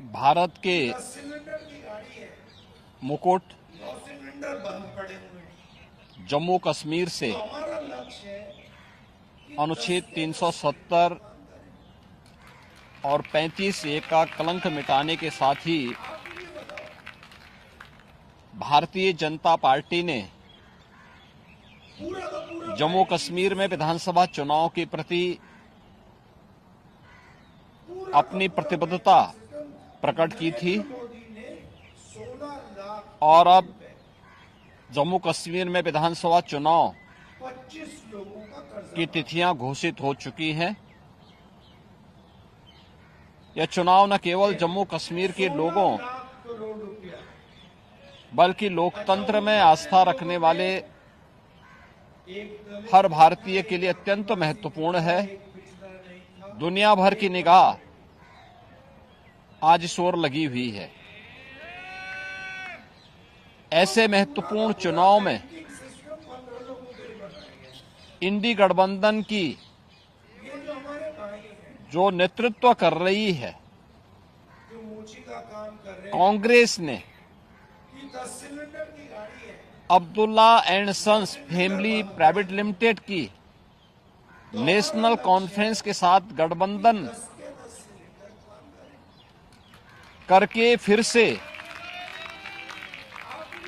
भारत के 10 सिलेंडर की गाड़ी है, मुकुट 9 सिलेंडर बंद पड़े हुए हैं। जम्मू कश्मीर से तो हमारा लक्ष्य है कि अनुच्छेद 10 के 10 370 काम करें। और 35(1) का कलंक मिटाने के साथ ही आप ये बताओ, भारतीय जनता पार्टी ने पूरा का पूरा जम्मू कश्मीर में विधानसभा चुनाव के प्रति अपनी प्रतिबद्धता प्रकट की थी नरेंद्र मोदी ने 16 लाख और अब जम्मू कश्मीर में विधानसभा चुनाव 25 लोगों का कर्जा की तिथियां घोषित हो चुकी हैं। यह चुनाव न केवल जम्मू कश्मीर के 16 लोगों लाख करोड़ रुपया बल्कि लोकतंत्र में आस्था रखने वाले एक दलित हर भारतीय के लिए अत्यंत महत्वपूर्ण है। एक पिछड़ा नहीं था। दुनिया भर की निगाह आज इस ओर लगी हुई है। ऐसे महत्वपूर्ण चुनाव में बैंकिंग सिस्टम 15 लोगों के लिए बनाया गया। इंडी गठबंधन की ये जो हमारे भाई हैं, जो नेतृत्व कर रही है जो मोची का काम कर रहे हैं, कांग्रेस ने कि 10 सिलेंडर की गाड़ी है, Abdullah and sons family private limited की नेशनल कॉन्फ्रेंस के साथ गठबंधन 10 के 10 सिलेंडर काम करें। करके फिर से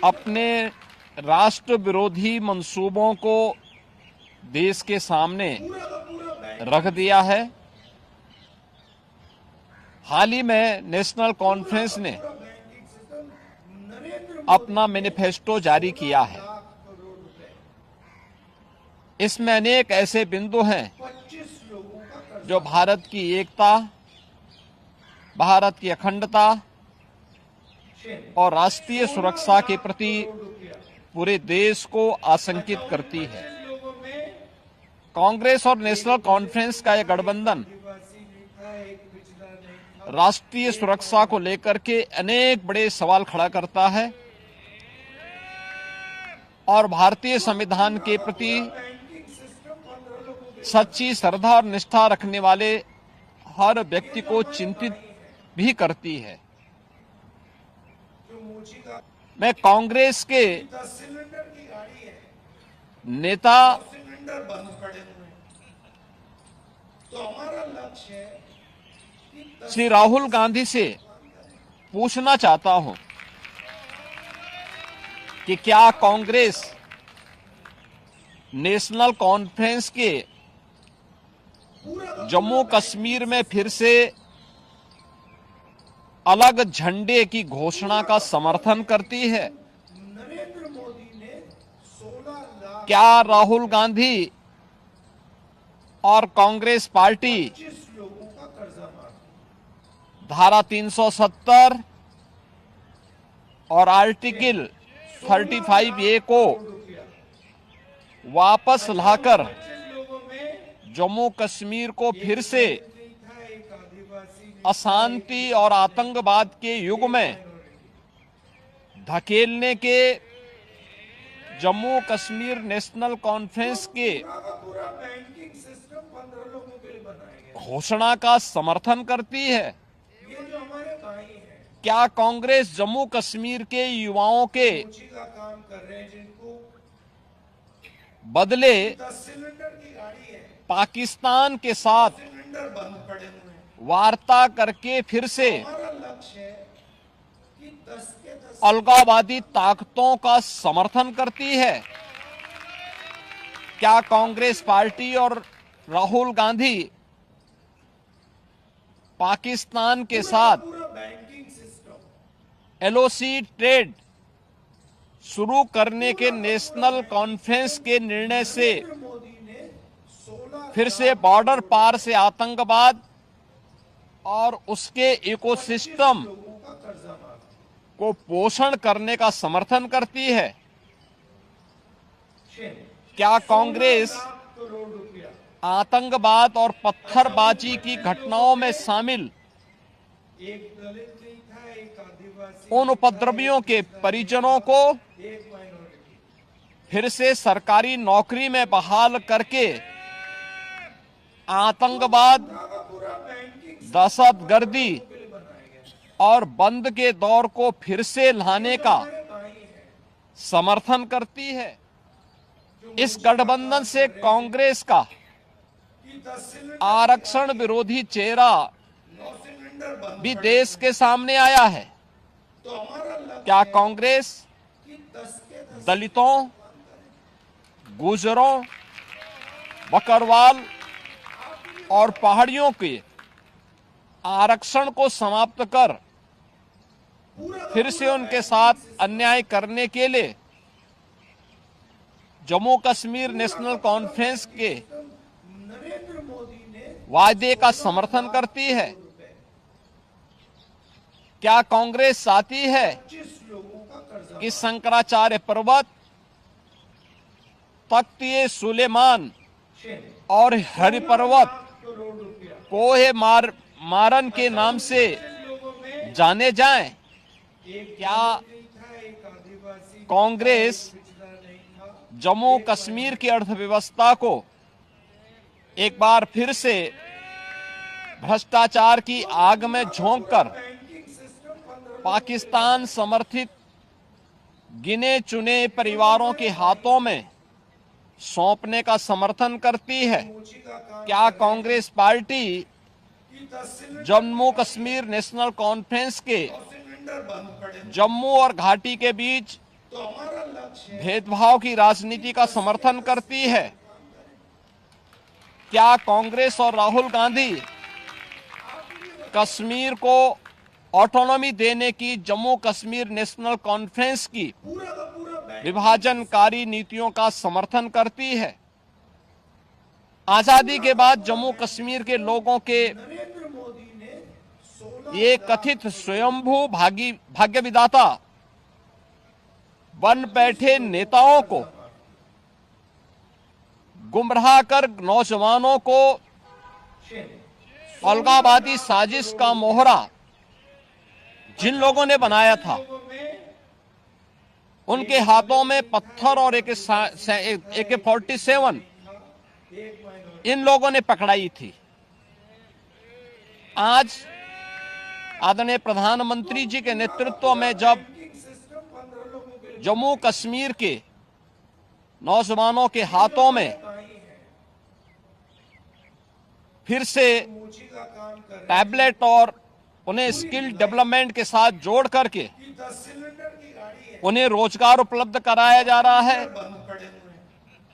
अपने राष्ट्र विरोधी मंसूबों को देश के सामने पूरा का पूरा बैंक रख दिया है। हाल ही में नेशनल कॉन्फ्रेंस ने पूरा बैंकिंग सिस्टम नरेंद्र अपना मैनिफेस्टो जारी किया है। लाख करोड़ रुपए इसमें अनेक ऐसे बिंदु हैं 25 लोगों का कर्जा जो भारत की एकता, भारत की अखंडता और राष्ट्रीय सुरक्षा के प्रति पूरे देश को आशंकित करती है। लोगों में कांग्रेस और नेशनल कॉन्फ्रेंस का यह गठबंधन आदिवासी नहीं था, एक पिछड़ा नहीं था। राष्ट्रीय सुरक्षा को लेकर के अनेक बड़े सवाल खड़ा करता है और भारतीय संविधान के प्रति बैंकिंग सिस्टम 15 लोगों के सच्ची श्रद्धा और निष्ठा रखने वाले हर व्यक्ति को चिंतित भी करती है। जो मोची का मैं कांग्रेस के 10 सिलेंडर की गाड़ी है, नेता सिलेंडर बंद पड़े हुए हैं। तो हमारा लक्ष्य है कि 10 श्री राहुल गांधी से पूछना चाहता हूं कि क्या कांग्रेस नेशनल कॉन्फ्रेंस के जम्मू कश्मीर में फिर से अलग झंडे की घोषणा का समर्थन करती है? नरेंद्र मोदी ने 16 लाख क्या राहुल गांधी और कांग्रेस पार्टी 25 लोगों का कर्जा माफ धारा 370 और आर्टिकल 35A को वापस लाकर लोगों में जम्मू कश्मीर को फिर से नहीं था, एक आदिवासी नहीं अशांति और आतंकवाद के युग में धकेलने के जम्मू कश्मीर नेशनल कॉन्फ्रेंस के था। पूरा बैंकिंग सिस्टम 15 लोगों के लिए बनाया गया। घोषणा का समर्थन करती है? ये जो हमारे भाई हैं, क्या कांग्रेस जम्मू कश्मीर के युवाओं के मोची का काम कर रहे हैं, जिनको बदले 10 सिलेंडर की गाड़ी है, पाकिस्तान के साथ सिलेंडर बंद पड़े हुए हैं। वार्ता करके फिर से हमारा लक्ष्य है कि 10 के 10 अलगाववादी ताकतों का समर्थन करती है? क्या कांग्रेस पार्टी और राहुल गांधी पाकिस्तान के साथ पूरा बैंकिंग सिस्टम एलओसी ट्रेड शुरू करने के नेशनल कॉन्फ्रेंस के निर्णय से मोदी ने 16 फिर से बॉर्डर पार से आतंकवाद और उसके इकोसिस्टम लोगों का कर्जा माफ को पोषण करने का समर्थन करती है? क्या कांग्रेस करोड़ रुपया आतंकवाद और पत्थरबाजी की घटनाओं में शामिल एक दलित नहीं था, एक आदिवासी उन उपद्रवियों के परिजनों को एक माइनॉरिटी फिर से सरकारी नौकरी में बहाल करके आतंकवाद, पूरा बैंकिंग दहशतगर्दी के लिए बनाया गया। और बंद के दौर को फिर से लाने का हमारे भाई हैं समर्थन करती है। इस गठबंधन से कांग्रेस का कि 10 सिलेंडर आरक्षण विरोधी चेहरा 9 सिलेंडर बंद भी पड़े। देश के सामने आया है। तो हमारा लक्ष्य क्या है कांग्रेस कि 10 के 10 दलितों, गुर्जरों, बकरवाल और पहाड़ियों के आरक्षण को समाप्त कर फिर से उनके साथ अन्याय करने के लिए जम्मू कश्मीर नेशनल कॉन्फ्रेंस के नरेंद्र मोदी ने वादे का समर्थन करती है? क्या कांग्रेस चाहती है 25 लोगों का कर्जा कि शंकराचार्य पर्वत, तख्त सुलेमान और हरि पर्वत करोड़ रुपया कोहे मारन के नाम से लोगों में जाने जाएं? एक क्या नहीं था, एक आदिवासी कांग्रेस पिछड़ा नहीं था। जम्मू कश्मीर की अर्थव्यवस्था को एक बार फिर से भ्रष्टाचार की आग में झोंककर बैंकिंग सिस्टम 15 पाकिस्तान समर्थित गिने चुने परिवारों के हाथों में सौंपने का समर्थन करती है? मोची का काम क्या कांग्रेस पार्टी कि 10 cylinder Jammu Kashmir national conference के सिलेंडर बंद पड़े। जम्मू और घाटी के बीच तो हमारा लक्ष्य है भेदभाव की राजनीति का समर्थन करती है? क्या कांग्रेस और राहुल गांधी कश्मीर को ऑटोनॉमी देने की जम्मू कश्मीर नेशनल कॉन्फ्रेंस की पूरा का पूरा बैंक विभाजनकारी नीतियों का समर्थन करती है? आजादी के बाद जम्मू कश्मीर के लोगों के नरेंद्र मोदी ने 16 ये कथित स्वयंभू भाग्य विधाता बन बैठे नेताओं को गुमराह कर नौजवानों को अलगाववादी साजिश का मोहरा जिन लोगों ने बनाया था, उनके हाथों में पत्थर और AK-47 इन लोगों ने पकड़ाई थी। आज आदरणीय प्रधानमंत्री जी के नेतृत्व में जब जम्मू कश्मीर के नौजवानों के हाथों में फिर से मोची का काम कर टैबलेट और उन्हें स्किल डेवलपमेंट के साथ जोड़ करके कि 10 सिलेंडर की गाड़ी है उन्हें रोजगार उपलब्ध कराया जा रहा है, बंद पड़े हुए हैं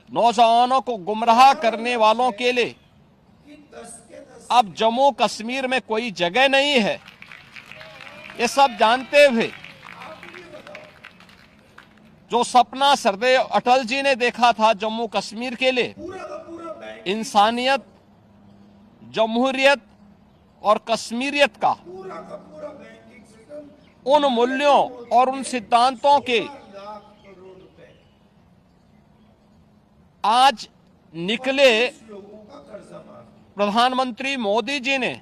नौजवानों को गुमराह करने वालों के लिए कि 10 के 10 अब जम्मू कश्मीर में कोई जगह नहीं है। ये सब जानते हुए जो सपना सरदेव अटल जी ने देखा था जम्मू कश्मीर के लिए, पूरा का पूरा बैंक इंसानियत, जमहूरियत और कश्मीरियत का, पूरा का पूरा बैंकिंग सिस्टम उन मूल्यों और उन सिद्धांतों के लाख करोड़ रुपए आज निकले लोगों का कर्जा माफ। प्रधानमंत्री मोदी जी ने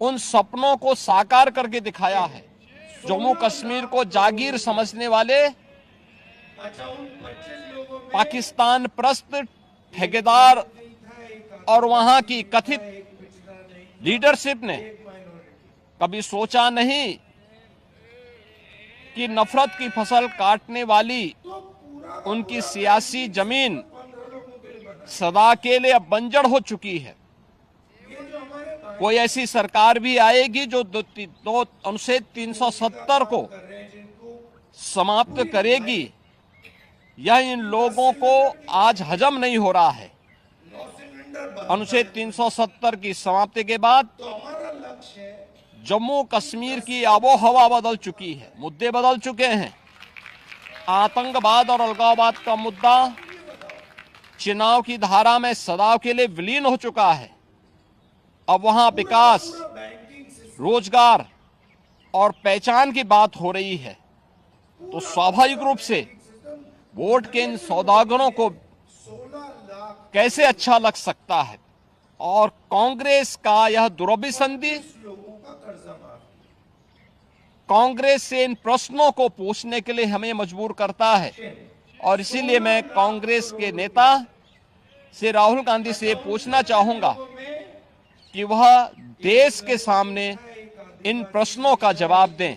उन सपनों को साकार करके दिखाया है। जम्मू कश्मीर को जागीर समझने वाले अच्छा उन 25 लोगों में पाकिस्तान प्रस्त ठेकेदार नहीं था, एक और वहां की कथित पिछड़ा नहीं, लीडरशिप ने एक माइनॉरिटी कभी सोचा नहीं कि नफरत की फसल काटने वाली तो पूरा उनकी सियासी जमीन 15 लोगों के लिए बना। सदा के लिए अब बंजर हो चुकी है। ये जो हमारे भाई कोई ऐसी सरकार भी आएगी जो दो अनुच्छेद 370 को कर रहे हैं जिनको समाप्त करेगी, यह इन लोगों को आज हजम नहीं हो रहा है। 9 सिलेंडर बंद। अनुच्छेद 370 की समाप्ति के बाद तो हमारा लक्ष्य है जम्मू कश्मीर की आबो हवा बदल चुकी है, मुद्दे बदल चुके हैं। आतंकवाद और अलगाववाद का मुद्दा चुनाव की धारा में सदा के लिए विलीन हो चुका है। अब वहां विकास, बैंकिंग सिस्टम रोजगार और पहचान की बात हो रही है, तो स्वाभाविक रूप से वोट के इन सौदागरों को 16 लाख कैसे अच्छा लग सकता है। और कांग्रेस का यह दुरभिसंधि लोगों का कर्जा माफ। कांग्रेस से इन प्रश्नों को पूछने के लिए हमें मजबूर करता है। और इसीलिए मैं कांग्रेस के नेता से राहुल गांधी से पूछना चाहूंगा कि वह देश के सामने इन प्रश्नों का जवाब दें